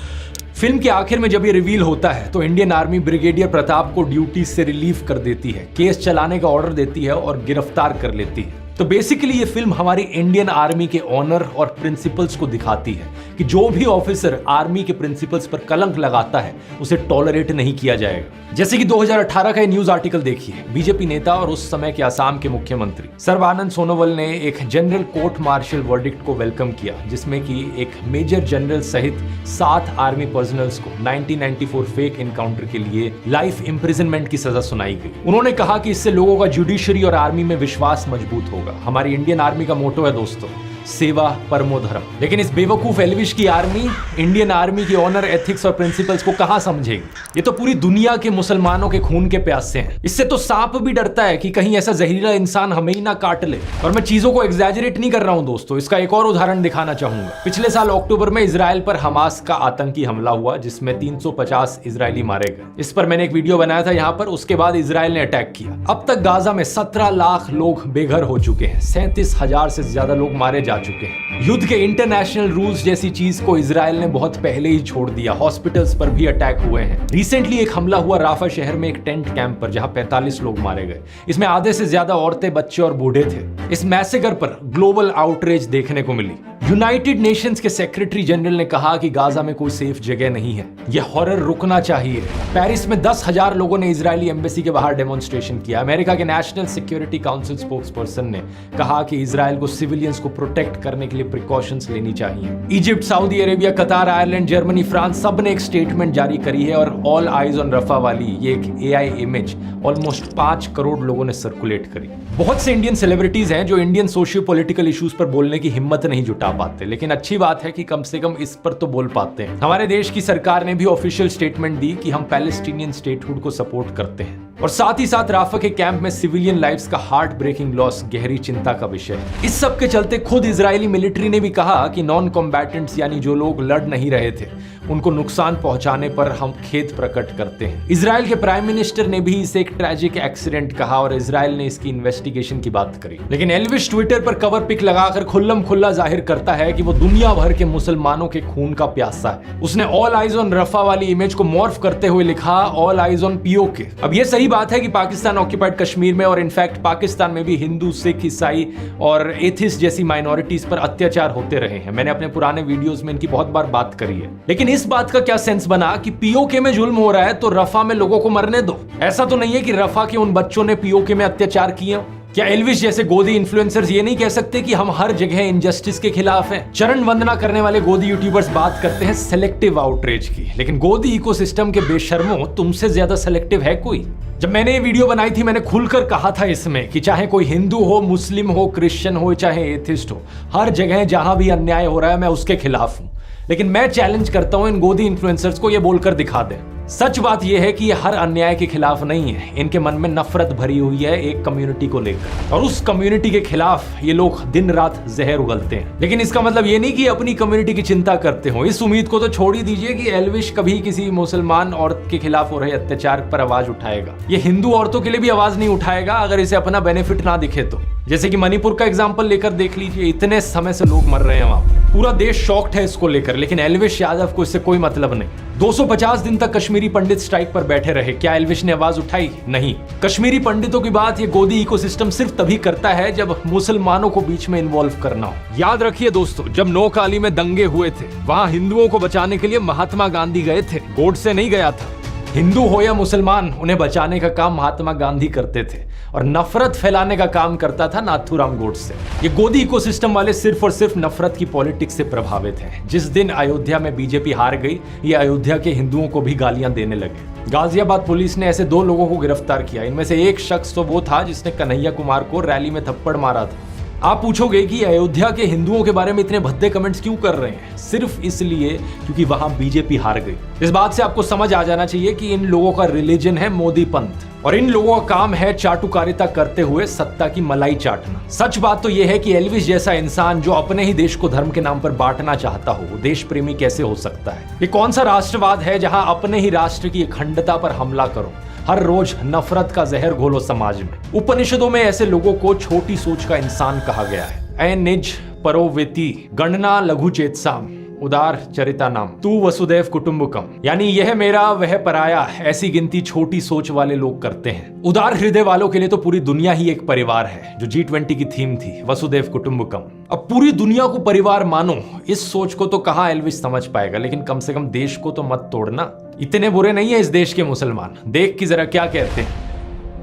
फिल्म के आखिर में जब ये रिवील होता है तो इंडियन आर्मी ब्रिगेडियर प्रताप को ड्यूटी से रिलीव कर देती है, केस चलाने का ऑर्डर देती है और गिरफ्तार कर लेती है। तो बेसिकली ये फिल्म हमारी इंडियन आर्मी के ऑनर और प्रिंसिपल्स को दिखाती है कि जो भी ऑफिसर आर्मी के प्रिंसिपल्स पर कलंक लगाता है उसे टॉलरेट नहीं किया जाएगा। जैसे कि 2018 का न्यूज आर्टिकल देखिए। बीजेपी नेता और उस समय के असम के मुख्यमंत्री सर्बानंद सोनोवाल ने एक जनरल कोर्ट मार्शल वर्डिक्ट को वेलकम किया जिसमें कि एक मेजर जनरल सहित 7 आर्मी पर्सनल्स को 1994 फेक एनकाउंटर के लिए लाइफ इंप्रिजनमेंट की सजा सुनाई गई। उन्होंने कहा कि इससे लोगों का जुडिशरी और आर्मी में विश्वास मजबूत होगा। हमारी इंडियन आर्मी का मोटो है दोस्तों सेवा परमो धर्म। लेकिन इस बेवकूफ एल्विश की आर्मी इंडियन आर्मी की ऑनर एथिक्स और प्रिंसिपल्स को कहां समझेगी? ये तो पूरी दुनिया के मुसलमानों के खून के प्यासे हैं। इससे तो सांप भी डरता है कि कहीं ऐसा जहरीला इंसान हमें ही ना काट ले। और मैं चीजों को एग्जैजरेट नहीं कर रहा हूं दोस्तों, इसका एक और उदाहरण दिखाना चाहूंगा। पिछले साल अक्टूबर में इजराइल पर हमास का आतंकी हमला हुआ जिसमें 350 इजरायली मारे गए। इस पर मैंने एक वीडियो बनाया था यहाँ पर। उसके बाद इजराइल ने अटैक किया। अब तक गाजा में 17 लाख लोग बेघर हो चुके हैं। 37,000 से ज्यादा लोग मारे जा चुके हैं। युद्ध के इंटरनेशनल रूल्स जैसी चीज को इजराइल ने बहुत पहले ही छोड़ दिया। हॉस्पिटल्स पर भी अटैक हुए हैं। रिसेंटली एक हमला हुआ राफा शहर में एक टेंट कैंप पर जहां 45 लोग मारे गए। इसमें आधे से ज्यादा औरतें, बच्चे और बूढ़े थे। इस मैसेकर पर ग्लोबल आउटरीच देखने को मिली। यूनाइटेड नेशंस के सेक्रेटरी जनरल ने कहा कि गाजा में कोई सेफ जगह नहीं है, यह हॉरर रुकना चाहिए। पेरिस में 10,000 लोगों ने इजरायली एम्बेसी के बाहर डेमोन्स्ट्रेशन किया। अमेरिका के नेशनल सिक्योरिटी काउंसिल स्पोक्सपर्सन ने कहा कि इजराइल को सिविलियंस को प्रोटेक्ट करने के लिए प्रिकॉशंस लेनी चाहिए। इजिप्ट, सऊदी अरेबिया, कतार, आयरलैंड, जर्मनी, फ्रांस सब ने एक स्टेटमेंट जारी करी है और ऑल आइज ऑन रफा वाली ये एक AI इमेज ऑलमोस्ट 5 करोड़ लोगों ने सर्कुलेट करी। बहुत से इंडियन सेलिब्रिटीज हैं जो इंडियन सोशियो पॉलिटिकल इश्यूज पर बोलने की हिम्मत नहीं जुटा पाते, लेकिन अच्छी बात है कि कम से कम इस पर तो बोल पाते हैं। हमारे देश की सरकार ने भी ऑफिशियल स्टेटमेंट दी कि हम पैलेस्टीनियन स्टेटहुड को सपोर्ट करते हैं और साथ ही साथ राफा के कैंप में सिविलियन लाइव्स का हार्ट ब्रेकिंग लॉस गहरी चिंता का विषय है। इस सब के चलते खुद इजरायली मिलिट्री ने भी कहा कि नॉन कॉम्बैटेंट्स यानी जो लोग लड़ नहीं रहे थे उनको नुकसान पहुंचाने पर हम खेद प्रकट करते हैं। इजराइल के प्राइम मिनिस्टर ने भी इसे एक ट्रैजिक एक्सीडेंट कहा और इजराइल ने इसकी इन्वेस्टिगेशन की बात करी। लेकिन एल्विश ट्विटर पर कवर पिक लगाकर खुल्लम खुल्ला जाहिर करता है कि वो दुनिया भर के मुसलमानों के खून का प्यासा है। उसने ऑल आइज ऑन रफा वाली इमेज को मॉर्फ करते हुए लिखा ऑल आइज ऑन पीओके। अब ये सही बात है कि पाकिस्तान ऑक्यूपाइड कश्मीर में और इनफैक्ट पाकिस्तान में भी हिंदू, सिख, ईसाई और एथिस्ट जैसी माइनॉरिटीज पर अत्याचार होते रहे हैं। मैंने अपने पुराने वीडियोस में इनकी बहुत बार बात करी है। लेकिन इस बात का क्या सेंस बना कि पीओके में जुल्म हो रहा है तो रफा में लोगों को मरने दो? ऐसा तो नहीं है कि रफा के उन बच्चों ने पीओके में अत्याचार किए? क्या एल्विश जैसे गोदी इन्फ्लुएंसर्स ये नहीं कह सकते कि हम हर जगह इनजस्टिस के खिलाफ हैं? चरण वंदना करने वाले गोदी यूट्यूबर्स बात करते हैं सेलेक्टिव आउटरीच की, लेकिन गोदी इकोसिस्टम के बेशर्मों, तुमसे ज्यादा सेलेक्टिव है कोई? जब मैंने ये वीडियो बनाई थी मैंने खुलकर कहा था इसमें कि चाहे कोई हिंदू हो, मुस्लिम हो, क्रिश्चियन हो, चाहे एथिस्ट हो, हर जगह जहां भी अन्याय हो रहा है मैं उसके खिलाफ हूं। लेकिन मैं चैलेंज करता हूं इन गोदी इन्फ्लुएंसर्स को ये बोलकर दिखा दें। सच बात यह है कि ये हर अन्याय के खिलाफ नहीं है, इनके मन में नफरत भरी हुई है एक कम्युनिटी को लेकर, और उस कम्युनिटी के खिलाफ ये लोग दिन रात जहर उगलते हैं। लेकिन इसका मतलब ये नहीं कि अपनी कम्युनिटी की चिंता करते हो। इस उम्मीद को तो छोड़ ही दीजिए कि एल्विश कभी किसी मुसलमान औरत के खिलाफ हो रहे अत्याचार पर आवाज उठाएगा। ये हिंदू औरतों के लिए भी आवाज नहीं उठाएगा अगर इसे अपना बेनिफिट ना दिखे तो। जैसे कि मणिपुर का एग्जाम्पल लेकर देख लीजिए, इतने समय से लोग मर रहे हैं वहां पर, पूरा देश शॉक्ड है इसको लेकर, लेकिन एल्विश यादव को इससे कोई मतलब नहीं। 250 दिन तक कश्मीरी पंडित स्ट्राइक पर बैठे रहे, क्या एल्विश ने आवाज उठाई? नहीं। कश्मीरी पंडितों की बात ये गोदी इकोसिस्टम सिर्फ तभी करता है जब मुसलमानों को बीच में इन्वॉल्व करना हो। याद रखिए दोस्तों, जब नौकाली में दंगे हुए थे वहां हिंदुओं को बचाने के लिए महात्मा गांधी गए थे, गोडसे नहीं गया था। हिंदू हो या मुसलमान, उन्हें बचाने का काम महात्मा गांधी करते थे और नफरत फैलाने का काम करता था नाथूराम गोडसे। ये गोदी इकोसिस्टम वाले सिर्फ और सिर्फ नफरत की पॉलिटिक्स से प्रभावित हैं। जिस दिन अयोध्या में बीजेपी हार गई, ये अयोध्या के हिंदुओं को भी गालियां देने लगे। गाजियाबाद पुलिस ने ऐसे 2 लोगों को गिरफ्तार किया। इनमें से एक शख्स तो वो था जिसने कन्हैया कुमार को रैली में थप्पड़ मारा था। आप पूछोगे कि अयोध्या के हिंदुओं के बारे में इतने भद्दे कमेंट्स क्यों कर रहे हैं? सिर्फ इसलिए क्योंकि वहां बीजेपी हार गई। इस बात से आपको समझ आ जाना चाहिए कि इन लोगों का रिलीजन है मोदी पंथ और इन लोगों का काम है चाटुकारिता करते हुए सत्ता की मलाई चाटना। सच बात तो यह है कि एल्विश जैसा इंसान जो अपने ही देश को धर्म के नाम पर बांटना चाहता हो, वो देश प्रेमी कैसे हो सकता है? ये कौन सा राष्ट्रवाद है जहां अपने ही राष्ट्र की अखंडता पर हमला करो, हर रोज नफरत का जहर घोलो समाज में? उपनिषदों में ऐसे लोगों को छोटी सोच का इंसान कहा गया है। ऐ निज परोवेति गणना लघु चेतसाम उदार चरिता नाम तू वसुदेव कुटुंबकम, यानी यह मेरा वह पराया, ऐसी गिनती छोटी सोच वाले लोग करते हैं। उदार हृदय वालों के लिए तो पूरी दुनिया ही एक परिवार है, जो G20 की थीम थी, वसुदेव कुटुंबकम। अब पूरी दुनिया को परिवार मानो, इस सोच को तो कहां एल्विश समझ पाएगा, लेकिन कम से कम देश को तो मत तोड़ना। इतने बुरे नहीं है इस देश के मुसलमान, देख की जरा क्या कहते हैं।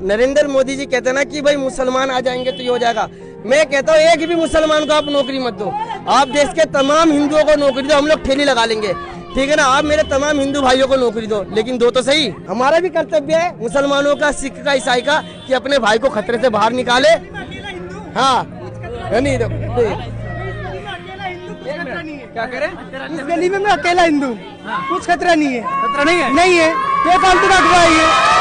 नरेंद्र मोदी जी कहते हैं ना कि भाई मुसलमान आ जाएंगे तो ये हो जाएगा। मैं कहता हूँ एक भी मुसलमान को आप नौकरी मत दो, आप देश के तमाम हिंदुओं को नौकरी दो, हम लोग ठेली लगा लेंगे, ठीक है ना? आप मेरे तमाम हिंदू भाइयों को नौकरी दो, लेकिन दो तो सही। हमारा भी कर्तव्य है मुसलमानों का, सिख का, ईसाई का, कि अपने भाई को खतरे से बाहर निकाले। हाँ नहीं क्या करें, इस गली में मैं अकेला हिंदू, कुछ खतरा नहीं है। खतरा नहीं है फालतू का अगवा है,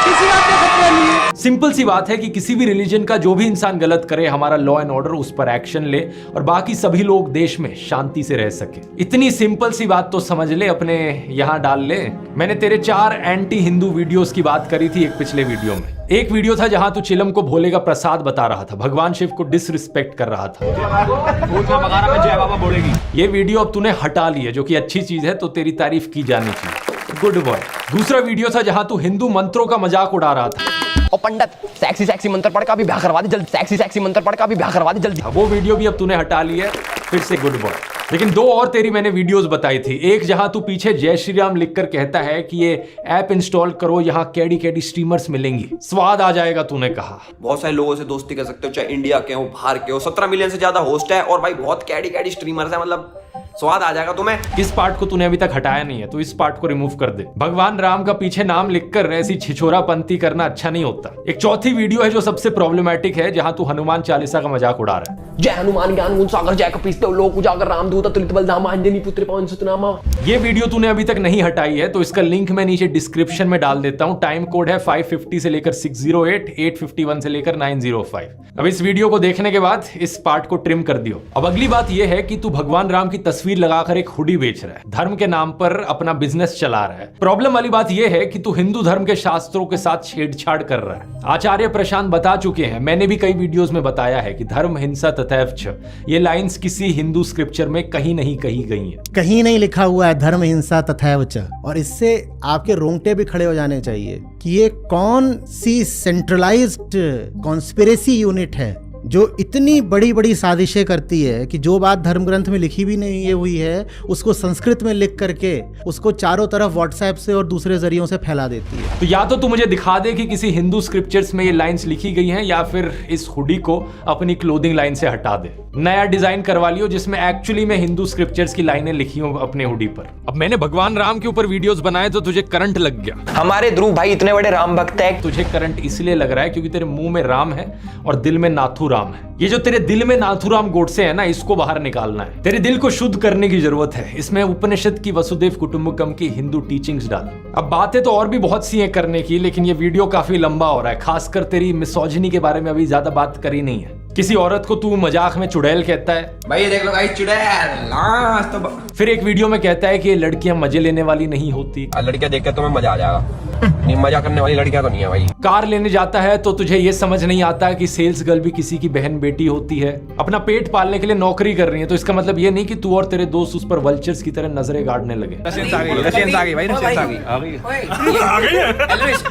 किसी बात का खतरा नहीं है। सिंपल सी बात है कि किसी भी रिलीजन का जो भी इंसान गलत करे, हमारा लॉ एंड ऑर्डर उस पर एक्शन ले और बाकी सभी लोग देश में शांति से रह सके। इतनी सिंपल सी बात तो समझ ले, अपने यहाँ डाल ले। मैंने तेरे 4 एंटी हिंदू वीडियोस की बात करी थी एक पिछले वीडियो में। एक वीडियो था जहां तू चिलम को भोले का प्रसाद बता रहा था, भगवान शिव को डिसरिस्पेक्ट कर रहा था। जय बाबा बोलेगी। ये वीडियो अब तूने हटा ली है, जो कि अच्छी चीज है, तो तेरी तारीफ की जानी चाहिए, गुड बॉय। दूसरा वीडियो था जहां तू हिंदू मंत्रों का मजाक उड़ा रहा था। और पंडित सेक्सी मंत्र पढ़ का भी ब्याह करवा दे जल्दी, सेक्सी मंत्र पढ़ का भी ब्याह करवा दे जल्दी। वो वीडियो भी अब तूने हटा ली है, फिर से गुड बॉय। लेकिन 2 और तेरी मैंने वीडियोस बताई थी। एक जहां तू पीछे जय श्री राम लिखकर कहता है कि ये ऐप इंस्टॉल करो, यहाँ कैडी स्ट्रीमर्स मिलेंगी, स्वाद आ जाएगा, तूने कहा। बहुत सारे लोगों से दोस्ती कर सकते हो, चाहे इंडिया के हो, बाहर के हो। 17 मिलियन से ज्यादा होस्ट है और भाई बहुत कैडी स्ट्रीमर्स है, मतलब स्वाद आ जाएगा तुम्हें। इस पार्ट को तूने अभी तक हटाया नहीं है, तो इस पार्ट को रिमूव कर दे। भगवान राम का पीछे नाम लिखकर ऐसी छिछोरापंती करना अच्छा नहीं होता। एक चौथी वीडियो है जो सबसे प्रॉब्लमेटिक है, जहां तू हनुमान चालीसा का मजाक उड़ा रहा है। जय हनुमान ज्ञान गुण सागर जय कपीस लोक उजागर रामदूत अतुलित बलधामा अंजनी पुत्र पवन सुतनामा। ये वीडियो तूने अभी तक नहीं हटाई है, तो इसका लिंक मैं नीचे डिस्क्रिप्शन में डाल देता हूं। टाइम कोड है 550 से लेकर 608, 851 से लेकर 905। अब इस वीडियो को देखने के बाद इस पार्ट को ट्रिम कर दियो। अब अगली बात यह है कि तू भगवान राम की तस्वीर तस्वीर लगाकर एक हुडी बेच रहा है, धर्म के नाम पर अपना बिजनेस चला रहा है। प्रॉब्लम वाली बात यह है कि तू हिंदू धर्म के शास्त्रों के साथ छेड़छाड़ कर रहा है। आचार्य प्रशांत बता चुके हैं, मैंने भी कई वीडियोस में बताया है कि धर्म हिंसा तथैव च, ये लाइंस किसी हिंदू स्क्रिप्चर में कहीं नहीं कही गई है, कहीं नहीं लिखा हुआ है धर्म हिंसा तथैव च। और इससे आपके रोंगटे भी खड़े हो जाने चाहिए कि ये कौन सी सेंट्रलाइज्ड कॉन्स्पिरेसी यूनिट है जो इतनी बड़ी बड़ी साजिशें करती है कि जो बात धर्म ग्रंथ में लिखी भी नहीं हुई है उसको संस्कृत में लिख करके उसको चारों तरफ व्हाट्सएप से और दूसरे जरियों से फैला देती है। तो या तो तू मुझे दिखा दे कि किसी हिंदू स्क्रिप्चर्स में ये लाइंस लिखी गई हैं, या फिर इस हुडी को अपनी क्लोथिंग लाइन से हटा दे, नया डिजाइन करवा लियो जिसमें एक्चुअली में हिंदू स्क्रिप्चर्स की लाइनें लिखी हो अपने हुडी पर। अब मैंने भगवान राम के ऊपर वीडियोस बनाए तो तुझे करंट लग गया। हमारे ध्रुव भाई इतने बड़े राम भक्त है। तुझे करंट इसलिए लग रहा है क्योंकि तेरे मुंह में राम है और दिल में नाथूराम है। ये जो तेरे दिल में नाथूराम गोडसे है ना, इसको बाहर निकालना है। तेरे दिल को शुद्ध करने की जरूरत है। इसमें उपनिषद की वसुदेव कुटुंबकम की हिंदू टीचिंग्स डाल। अब बातें तो और भी बहुत सी हैं करने की, लेकिन ये वीडियो काफी लंबा हो रहा है। खासकर तेरी मिसोजिनी के बारे में अभी ज्यादा बात करी नहीं है। किसी औरत को तू मजाक में चुड़ैल कहता है, भाई देख लो भाई चुड़ैल। तो फिर एक वीडियो में कहता है कि ये लड़कियां मजे लेने वाली नहीं होती। लड़कियां देख के तुम्हें मजा आ जाएगा, नहीं मजा करने वाली लड़कियां तो नहीं है भाई। कार लेने जाता है तो तुझे ये समझ नहीं आता कि सेल्स गर्ल भी किसी की बहन बेटी होती है। अपना पेट पालने के लिए नौकरी कर रही है, तो इसका मतलब ये नहीं कि तू और तेरे दोस्त उस पर वल्चर्स की तरह नजरें गाड़ने लगे।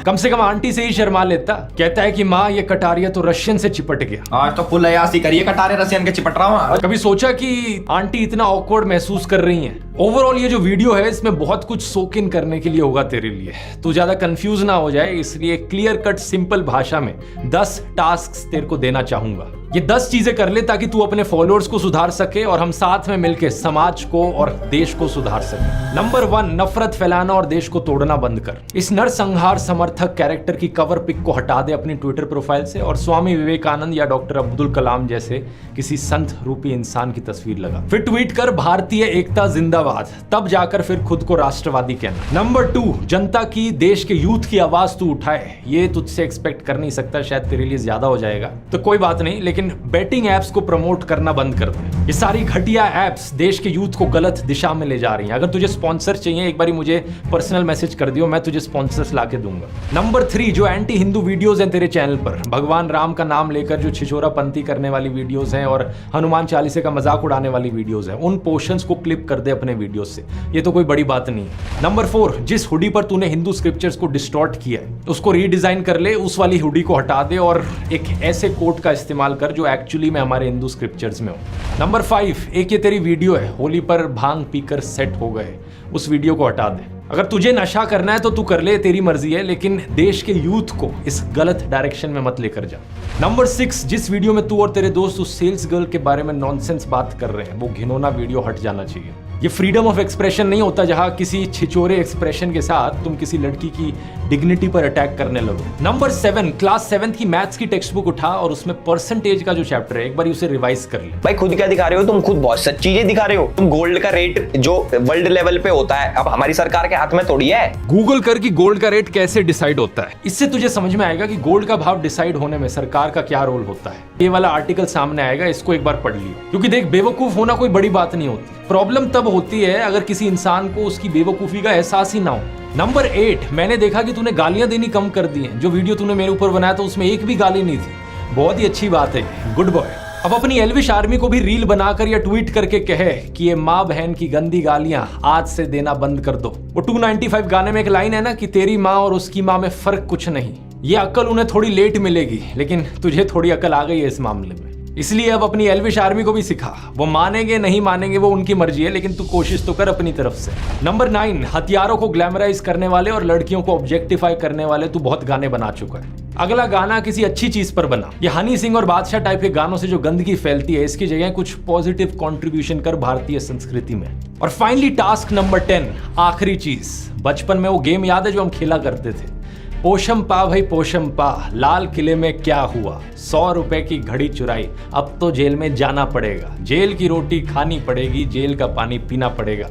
कम से कम आंटी से ही शर्मा लेता। कहता है कि माँ ये कटारिया तो रशियन से चिपट गया। आज तो फुल अयासी करिए, कटारे रसियन के चिपट रहा हूँ। कभी सोचा कि आंटी इतना ऑकवर्ड महसूस कर रही हैं? ओवरऑल ये जो वीडियो है इसमें बहुत कुछ सोक इन करने के लिए होगा तेरे लिए। तू ज्यादा कंफ्यूज ना हो जाए, इसलिए क्लियर कट सिंपल भाषा में 10 टास्क तेरे को देना चाहूंगा। ये 10 चीजें कर ले ताकि तू अपने फॉलोअर्स को सुधार सके और हम साथ में मिलकर समाज को और देश को सुधार सके। नंबर 1, नफरत फैलाना और देश को तोड़ना बंद कर। इस नरसंहार समर्थक कैरेक्टर की कवर पिक को हटा दे अपनी ट्विटर प्रोफाइल से और स्वामी विवेकानंद या डॉक्टर अब्दुल कलाम जैसे किसी संत रूपी इंसान की तस्वीर लगा। फिर ट्वीट कर भारतीय एकता जिंदाबाद, तब जाकर फिर खुद को राष्ट्रवादी कहना। नंबर 2, जनता की, देश के यूथ की आवाज तू उठाए। ये तुझसे एक्सपेक्ट कर नहीं सकता, शायद तेरे लिए ज्यादा हो जाएगा, तो कोई बात नहीं, लेकिन बेटिंग एप्स को प्रमोट करना बंद कर दे। ये सारी घटिया एप्स देश के यूथ को गलत दिशा में ले जा रही हैं। अगर तुझे स्पॉन्सर चाहिए एक बारी मुझे पर्सनल मैसेज कर दियो, मैं तुझे स्पॉन्सर्स लाके दूंगा। नंबर 3, जो एंटी हिंदू वीडियोस हैं तेरे चैनल पर, भगवान राम का नाम लेकर जो छिछोरापंथी करने वाली वीडियोस हैं और हनुमान चालीसे का मजाक उड़ाने वाली वीडियोस हैं, उन पोर्शंस को क्लिप कर दे अपने वीडियोस से। ये तो कोई बड़ी बात नहीं है। नंबर 4, जिस हुडी पर तूने हिंदू स्क्रिप्चर्स को डिस्टॉर्ट किया है उसको रीडिजाइन कर ले, उस वाली हुडी को हटा दे और एक ऐसे कोट का इस्तेमाल कर जो एक्चुअली में हमारे हिंदू स्क्रिप्चर्स में हो। नंबर 5, एक ये तेरी वीडियो है होली पर भांग पीकर सेट हो गए, उस वीडियो को हटा दे। अगर तुझे नशा करना है तो तू कर ले, तेरी मर्जी है, लेकिन देश के यूथ को इस गलत डायरेक्शन में मत लेकर जा। नंबर 6, जिस वीडियो में तू और तेरे दोस्त उस सेल्स गर्ल के बारे में नॉनसेंस बात कर रहे हैं वो घिनौना वीडियो हट जाना चाहिए। ये फ्रीडम ऑफ एक्सप्रेशन नहीं होता जहां किसी छिछोरे एक्सप्रेशन के साथ तुम किसी लड़की की डिग्निटी पर अटैक करने लगो। नंबर 7, क्लास 7 की मैथ्स की टेक्स्ट बुक उठा और उसमें परसेंटेज का जो चैप्टर है एक बार उसे रिवाइज कर ले। भाई खुद क्या दिखा रहे हो तुम? खुद बहुत सच चीजें दिखा रहे हो। तुम गोल्ड का रेट जो वर्ल्ड लेवल पे होता है अब हमारी सरकार के हाथ में थोड़ी है। गूगल कर कि गोल्ड का रेट कैसे डिसाइड होता है, इससे तुझे समझ में आएगा कि गोल्ड का भाव डिसाइड होने में सरकार का क्या रोल होता है। ये वाला आर्टिकल सामने आएगा, इसको एक बार पढ़ लियो, क्योंकि देख बेवकूफ होना कोई बड़ी बात नहीं होती। प्रॉब्लम तब होती है अगर किसी इंसान को उसकी बेवकूफी का एहसास ही ना हो। नंबर 8, मैंने देखा कि तूने गालियां देनी कम कर दी हैं। जो वीडियो तूने मेरे ऊपर बनाया था उसमें एक भी गाली नहीं थी। बहुत ही अच्छी बात है, गुड बॉय। अब अपनी एल्विश आर्मी को भी रील बनाकर या ट्वीट करके कहे कि ये माँ बहन की गंदी गालियां आज से देना बंद कर दो। वो 295 गाने में एक लाइन है ना कि तेरी माँ और उसकी माँ में फर्क कुछ नहीं। ये अक्ल उन्हें थोड़ी लेट मिलेगी, लेकिन तुझे थोड़ी अक्ल आ गई है इस मामले में। इसलिए अब अपनी एल्विश आर्मी को भी सिखा। वो मानेंगे नहीं मानेंगे वो उनकी मर्जी है, लेकिन तू कोशिश तो कर अपनी तरफ से। नंबर 9, हथियारों को ग्लैमराइज करने वाले और लड़कियों को ऑब्जेक्टिफाई करने वाले तू बहुत गाने बना चुका है। अगला गाना किसी अच्छी चीज पर बना। ये हनी सिंह और बादशाह टाइप के गानों से जो गंदगी फैलती है, इसकी जगह कुछ पॉजिटिव कंट्रीब्यूशन कर भारतीय संस्कृति में। और फाइनली टास्क नंबर 10, आखिरी चीज। बचपन में वो गेम याद है जो हम खेला करते थे, पोशम पा भाई पोशम पा, लाल किले में क्या हुआ, 100 रुपए की घड़ी चुराई, अब तो जेल में जाना पड़ेगा, जेल की रोटी खानी पड़ेगी, जेल का पानी पीना पड़ेगा,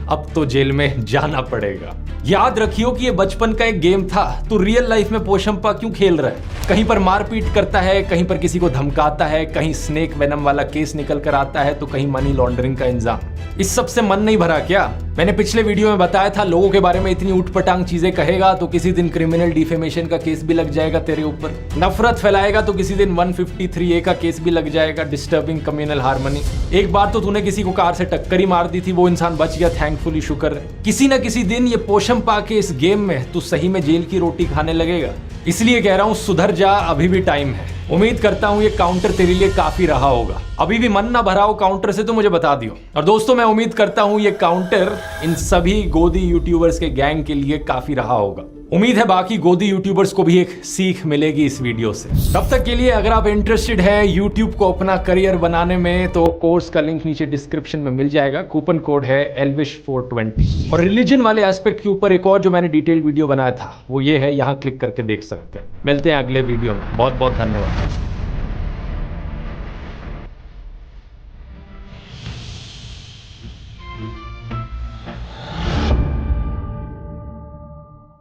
अब तो जेल में जाना पड़ेगा। याद रखियो कि ये बचपन का एक गेम था, तो रियल लाइफ में पोशंपा क्यों खेल रहा है? कहीं पर मारपीट करता है, कहीं पर किसी को धमकाता है, कहीं स्नेक वेनम वाला केस निकल कर आता है, तो कहीं मनी लॉन्ड्रिंग का इंजाम। इस सब से मन नहीं भरा क्या? मैंने पिछले वीडियो में बताया था, लोगों के बारे में इतनी उठपटांग चीजें कहेगा तो किसी दिन क्रिमिनल डिफेमेशन का केस भी लग जाएगा तेरे ऊपर। नफरत फैलाएगा तो किसी दिन 153A का केस भी लग जाएगा, डिस्टर्बिंग कम्युनल हार्मनी। एक बार तो तूने किसी को कार से टक्कर ही मार दी थी, वो इंसान बच गया, थैंकफुली शुक्र है। किसी न किसी दिन ये पोशंपा के इस गेम में तू सही में जेल की रोटी खाने लगेगा। इसलिए कह रहा हूं, सुधर जा, अभी भी टाइम है। उम्मीद करता हूं ये काउंटर तेरे लिए काफी रहा होगा। अभी भी मन ना भरा हो काउंटर से तो मुझे बता दियो। और दोस्तों, मैं उम्मीद करता हूं ये काउंटर इन सभी गोदी यूट्यूबर्स के गैंग के लिए काफी रहा होगा। उम्मीद है बाकी गोदी यूट्यूबर्स को भी एक सीख मिलेगी इस वीडियो से। तब तक के लिए अगर आप इंटरेस्टेड है यूट्यूब को अपना करियर बनाने में, तो कोर्स का लिंक नीचे डिस्क्रिप्शन में मिल जाएगा। कूपन कोड है elvish420। और रिलीजन वाले एस्पेक्ट के ऊपर एक और जो मैंने डिटेल वीडियो बनाया था वो ये है, यहाँ क्लिक करके देख सकते हैं। मिलते हैं अगले वीडियो में। बहुत बहुत धन्यवाद।